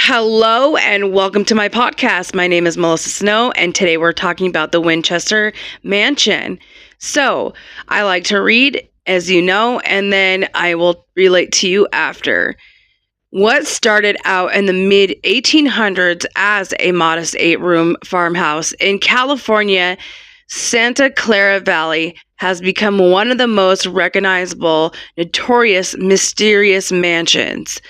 Hello and welcome to my podcast. My name is Melissa Snow, and today we're talking about the Winchester Mansion. So, I like to read, as you know, and then I will relate to you after. What started out in the mid 1800s as a modest 8-room farmhouse in California, Santa Clara Valley has become one of the most recognizable, notorious, mysterious mansions.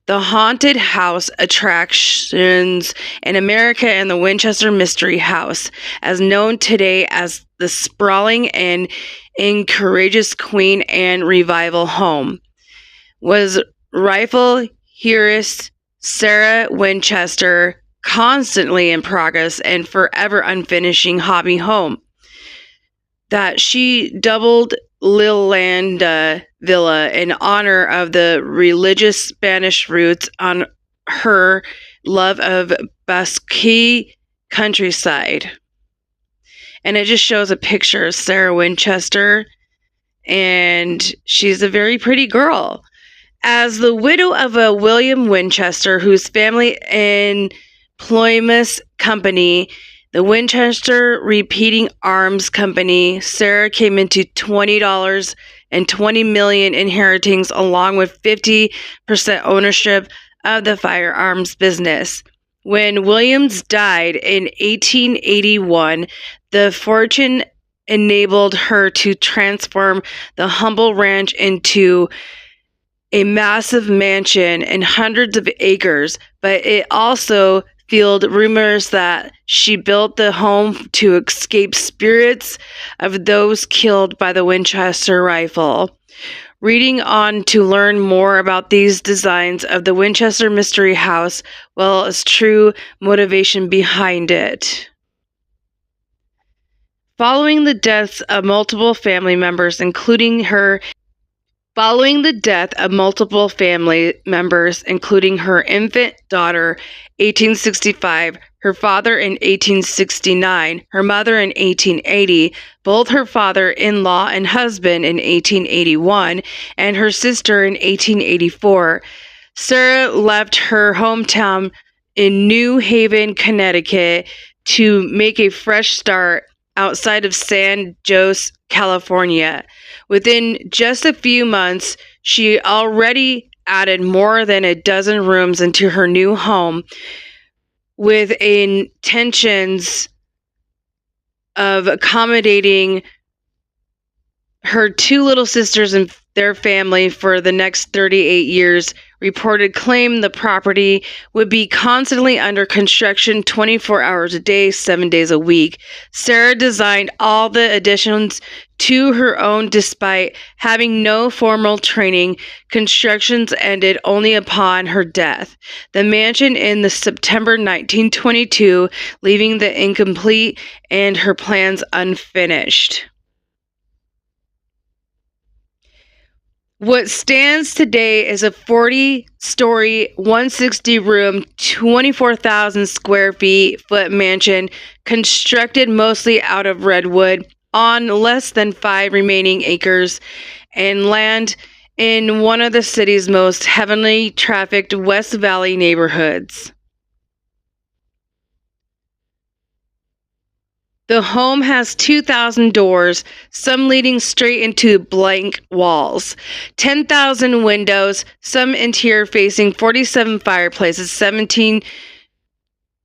The haunted house attractions in America and the Winchester Mystery House, as known today as the sprawling and courageous Queen Anne Revival home, was rifle heiress Sarah Winchester constantly in progress and forever unfinishing hobby home that she doubled Lilanda Villa in honor of the religious Spanish roots on her love of Basque countryside. And it just shows a picture of Sarah Winchester, and she's a very pretty girl. As the widow of a William Winchester, whose family employment company, the Winchester Repeating Arms Company, Sarah came into $20 and $20 million inheritance along with 50% ownership of the firearms business. When Williams died in 1881, the fortune enabled her to transform the humble ranch into a massive mansion and hundreds of acres, but it also fueled rumors that she built the home to escape spirits of those killed by the Winchester rifle. Reading on to learn more about these designs of the Winchester Mystery House, well as true motivation behind it. Following the deaths of multiple family members, including her infant daughter, 1865, her father in 1869, her mother in 1880, both her father-in-law and husband in 1881, and her sister in 1884, Sarah left her hometown in New Haven, Connecticut, to make a fresh start outside of San Jose, California. Within just a few months, she already added more than a dozen rooms into her new home with intentions of accommodating her two little sisters and their family for the next 38 years. Reported claim the property would be constantly under construction 24 hours a day, 7 days a week. Sarah designed all the additions to her own despite having no formal training. Constructions ended only upon her death. The mansion in the September 1922, leaving the incomplete and her plans unfinished. What stands today is a 40-story, 160-room, 24,000 square foot mansion constructed mostly out of redwood on less than 5 remaining acres and land in one of the city's most heavily trafficked West Valley neighborhoods. The home has 2,000 doors, some leading straight into blank walls, 10,000 windows, some interior facing 47 fireplaces, 17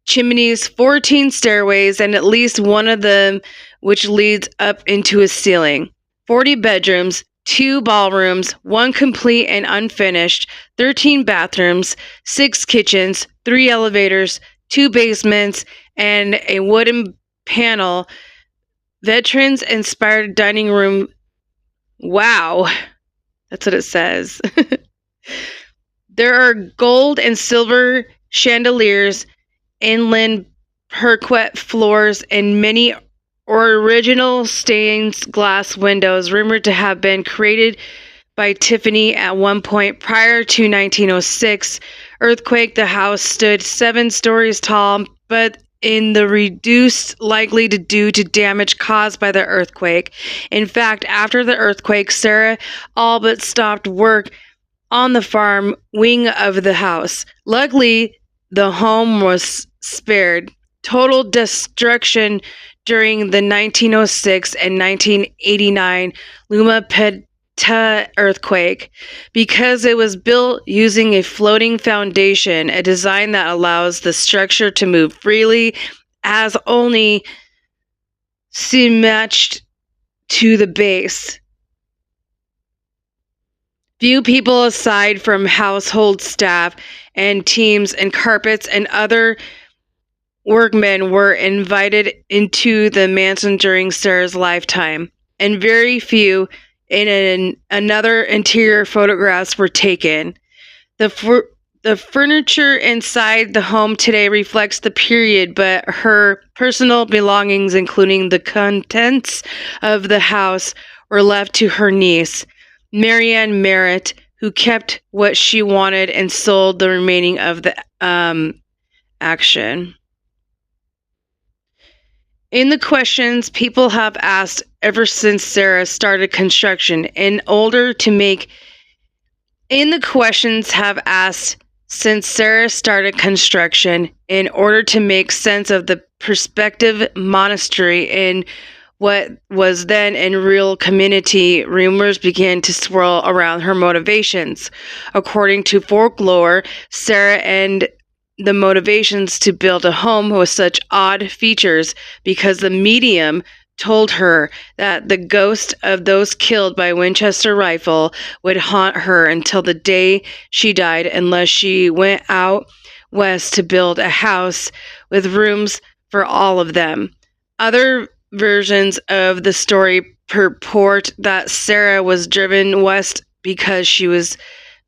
chimneys, 14 stairways, and at least one of them which leads up into a ceiling, 40 bedrooms, 2 ballrooms, 1 complete and unfinished, 13 bathrooms, 6 kitchens, 3 elevators, 2 basements, and a wooden panel veterans inspired dining room. Wow, that's what it says. There are gold and silver chandeliers, inland parquet floors, and many original stained glass windows rumored to have been created by Tiffany at one point prior to 1906 earthquake. The house stood 7 stories tall, but in the reduced likely due to damage caused by the earthquake. In fact, after the earthquake, Sarah all but stopped work on the farm wing of the house. Luckily, the home was spared total destruction during the 1906 and 1989 Luma earthquake because it was built using a floating foundation, a design that allows the structure to move freely as only matched to the base. Few people aside from household staff and teams and carpets and other workmen were invited into the mansion during Sarah's lifetime, and very few in another interior photographs were taken. The furniture inside the home today reflects the period, but her personal belongings, including the contents of the house, were left to her niece, Marianne Merritt, who kept what she wanted and sold the remaining of the action. In the questions people have asked ever since Sarah started construction, in order to make sense of the prospective monastery in what was then in real community, rumors began to swirl around her motivations. According to folklore, Sarah and the motivations to build a home with such odd features because the medium told her that the ghost of those killed by Winchester rifle would haunt her until the day she died unless she went out west to build a house with rooms for all of them. Other versions of the story purport that Sarah was driven west because she was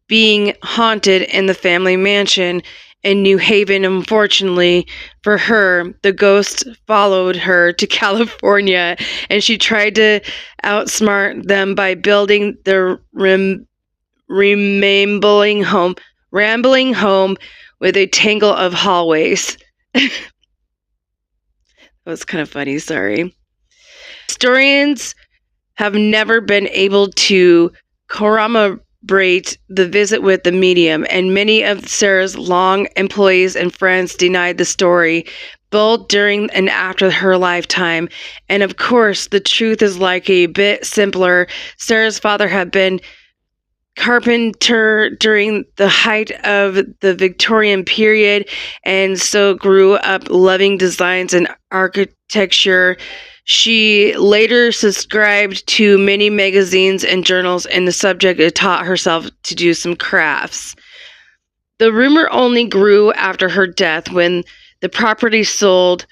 being haunted in the family mansion in New Haven. Unfortunately for her, the ghost followed her to California, and she tried to outsmart them by building the rambling home with a tangle of hallways. That was kind of funny, sorry. Historians have never been able to corroborate the visit with the medium, and many of Sarah's long employees and friends denied the story, both during and after her lifetime. And of course, the truth is like a bit simpler. Sarah's father had been carpenter during the height of the Victorian period, and so grew up loving designs and architecture. She later subscribed to many magazines and journals in the subject and taught herself to do some crafts. The rumor only grew after her death when the property sold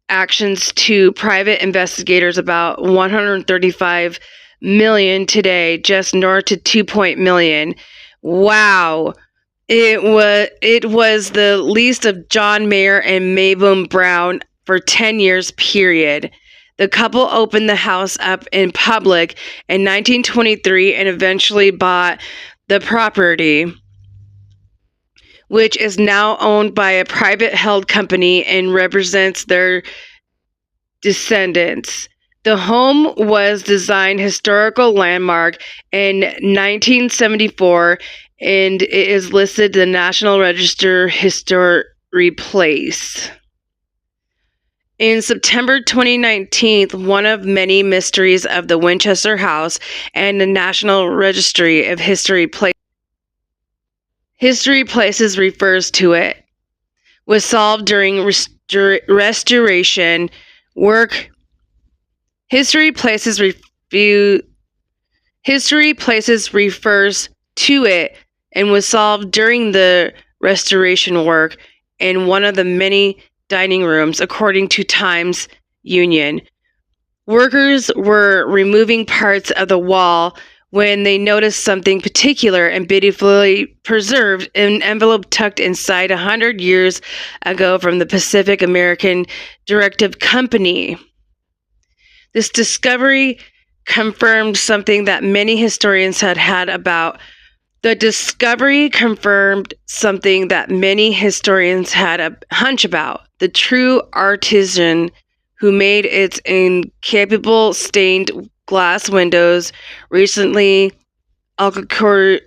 actions to private investigators, about 135 million today, just north to 2 million. Wow. It was the lease of John Mayer and Mabel Brown for 10 years period. The couple opened the house up in public in 1923 and eventually bought the property, which is now owned by a private held company and represents their descendants. The home was designed historical landmark in 1974, and it is listed in the National Register Historic Place. In September 2019, one of many mysteries of the Winchester House and the National Registry of History Places refers to it, was solved during restoration work. History Places refers to it and was solved during the restoration work in one of the many dining rooms, according to Times Union. Workers were removing parts of the wall when they noticed something particular and beautifully preserved, an envelope tucked inside 100 years ago from the Pacific American Directive Company. This discovery confirmed something that many historians had about. The discovery confirmed something that many historians had a hunch about. The true artisan who made its incapable stained glass windows recently architecture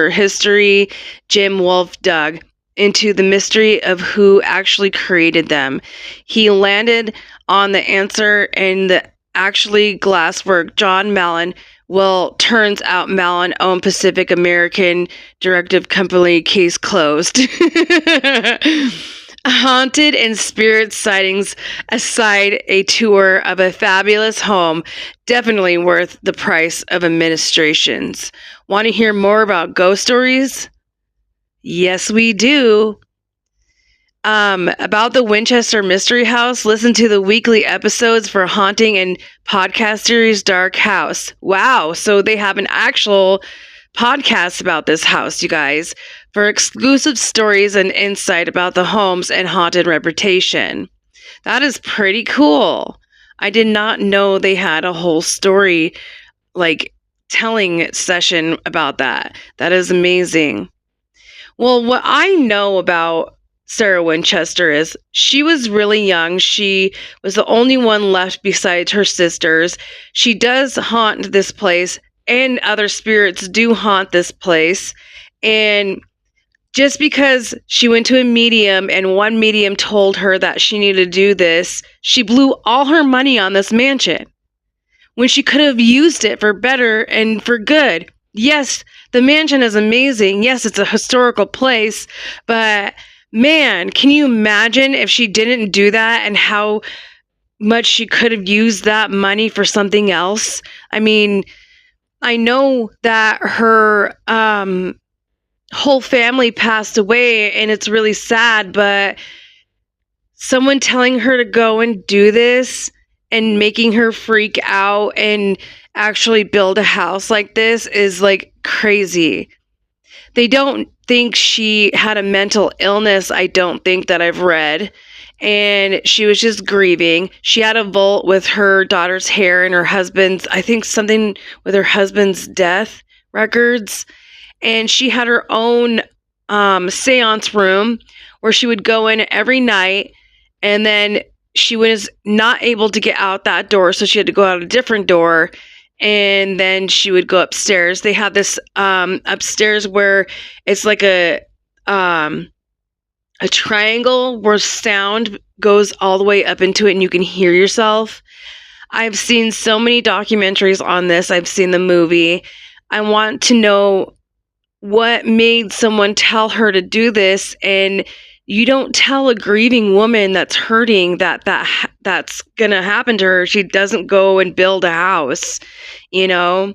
history Jim Wolfe dug into the mystery of who actually created them. He landed on the answer, and the actually glasswork John Mallon. Well, turns out Mallon owned Pacific American Directive Company. Case closed. Haunted and spirit sightings aside, a tour of a fabulous home definitely worth the price of administrations. Want to hear more about ghost stories? Yes, we do. About the Winchester Mystery House, listen to the weekly episodes for Haunting and podcast series Dark House. Wow, so they have an actual podcast about this house, you guys, for exclusive stories and insight about the homes and haunted reputation. That is pretty cool. I did not know they had a whole story, like, telling session about that. That is amazing. Well, what I know about Sarah Winchester is she was really young. She was the only one left besides her sisters. She does haunt this place, and other spirits do haunt this place. And just because she went to a medium and one medium told her that she needed to do this, she blew all her money on this mansion when she could have used it for better and for good. Yes, the mansion is amazing. Yes, it's a historical place, but man, can you imagine if she didn't do that and how much she could have used that money for something else? I mean, I know that her whole family passed away and it's really sad, but someone telling her to go and do this and making her freak out and actually build a house like this is like crazy. They don't think she had a mental illness, I don't think, that I've read. And she was just grieving. She had a vault with her daughter's hair and her husband's, I think something with her husband's death records. And she had her own seance room where she would go in every night. And then she was not able to get out that door, so she had to go out a different door. And then she would go upstairs. They have this upstairs where it's like a triangle where sound goes all the way up into it and you can hear yourself. I've seen so many documentaries on this. I've seen the movie. I want to know what made someone tell her to do this. And you don't tell a grieving woman that's hurting that's going to happen to her. She doesn't go and build a house, you know.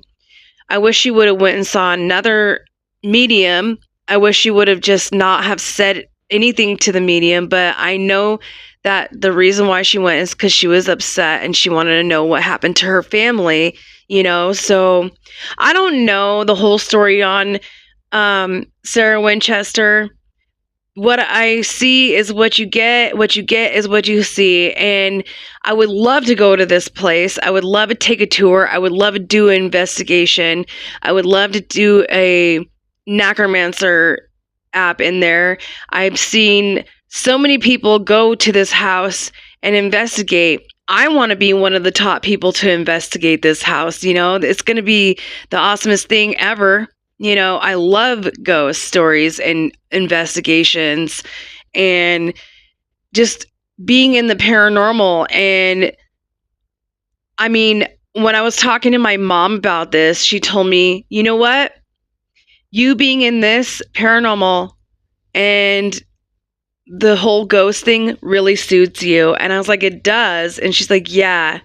I wish she would have went and saw another medium. I wish she would have just not have said anything to the medium, but I know that the reason why she went is because she was upset and she wanted to know what happened to her family, you know. So I don't know the whole story on Sarah Winchester. What I see is what you get. What you get is what you see. And I would love to go to this place. I would love to take a tour. I would love to do an investigation. I would love to do a necromancer app in there. I've seen so many people go to this house and investigate. I want to be one of the top people to investigate this house. You know, it's going to be the awesomest thing ever. You know, I love ghost stories and investigations and just being in the paranormal. And I mean, when I was talking to my mom about this, she told me, you know what? You being in this paranormal and the whole ghost thing really suits you. And I was like, it does. And she's like, yeah.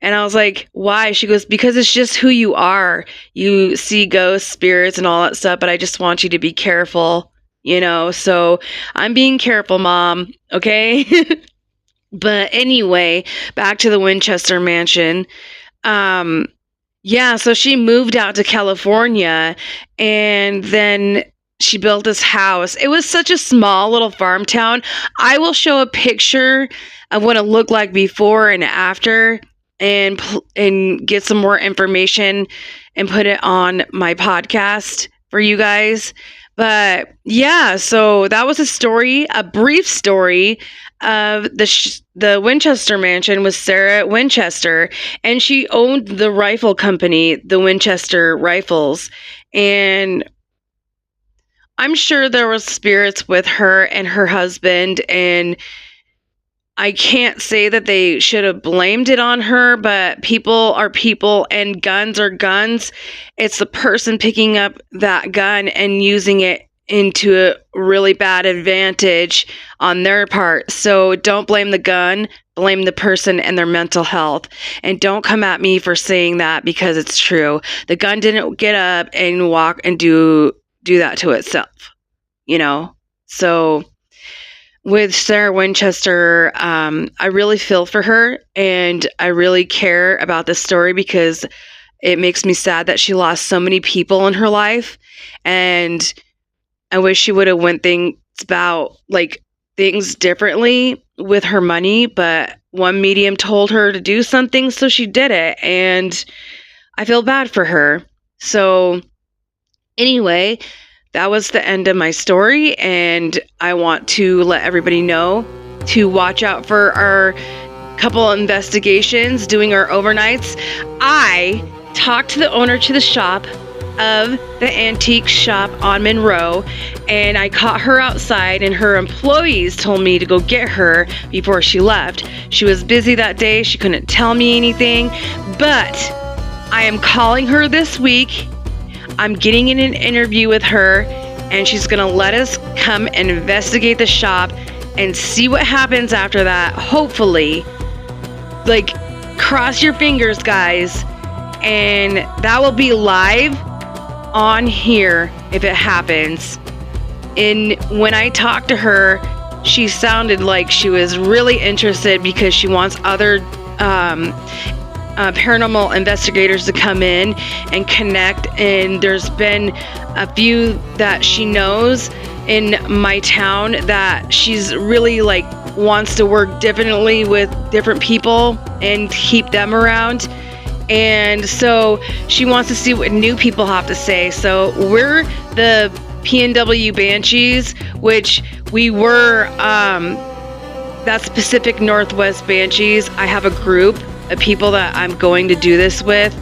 And I was like, why? She goes, because it's just who you are. You see ghosts, spirits, and all that stuff, but I just want you to be careful, you know? So I'm being careful, Mom, okay? But anyway, back to the Winchester mansion. Yeah, so she moved out to California, and then she built this house. It was such a small little farm town. I will show a picture of what it looked like before and after, and get some more information and put it on my podcast for you guys. But yeah, so that was a story, a brief story of the Winchester mansion with Sarah Winchester, and she owned the rifle company, the Winchester Rifles. And I'm sure there was spirits with her and her husband, and I can't say that they should have blamed it on her, but people are people and guns are guns. It's the person picking up that gun and using it into a really bad advantage on their part. So don't blame the gun, blame the person and their mental health. And don't come at me for saying that, because it's true. The gun didn't get up and walk and do that to itself, So with Sarah Winchester, I really feel for her, and I really care about this story because it makes me sad that she lost so many people in her life, and I wish she would have went things differently with her money, but one medium told her to do something, so she did it, and I feel bad for her. So anyway, that was the end of my story, and I want to let everybody know to watch out for our couple investigations, doing our overnights. I talked to the owner to the shop of the antique shop on Monroe, and I caught her outside, and her employees told me to go get her before she left. She was busy that day. She couldn't tell me anything, but I am calling her this week. I'm getting in an interview with her, and she's going to let us come and investigate the shop and see what happens after that. Hopefully, cross your fingers, guys, and that will be live on here if it happens. And when I talked to her, she sounded like she was really interested because she wants other paranormal investigators to come in and connect, and there's been a few that she knows in my town that she's really wants to work differently with different people and keep them around, and so she wants to see what new people have to say. So we're the PNW Banshees, which we were that's Pacific Northwest Banshees. I have a group of people that I'm going to do this with,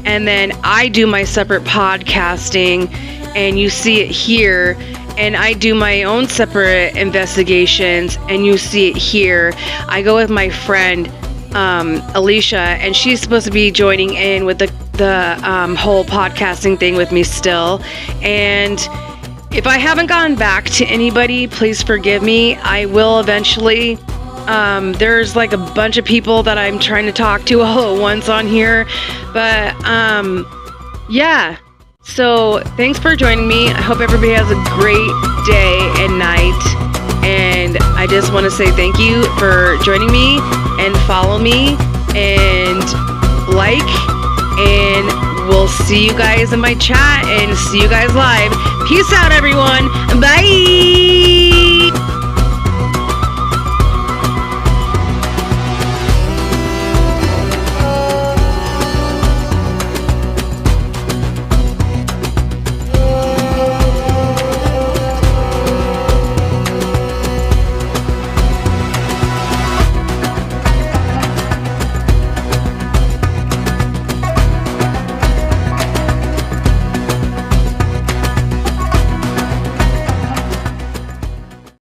and then I do my separate podcasting, and you see it here, and I do my own separate investigations, and you see it here. I go with my friend Alicia, and she's supposed to be joining in with the whole podcasting thing with me still. And if I haven't gotten back to anybody, please forgive me. I will eventually. There's a bunch of people that I'm trying to talk to all at once on here, but yeah. So thanks for joining me. I hope everybody has a great day and night, and I just want to say thank you for joining me, and follow me and and we'll see you guys in my chat and see you guys live. Peace out, everyone. Bye.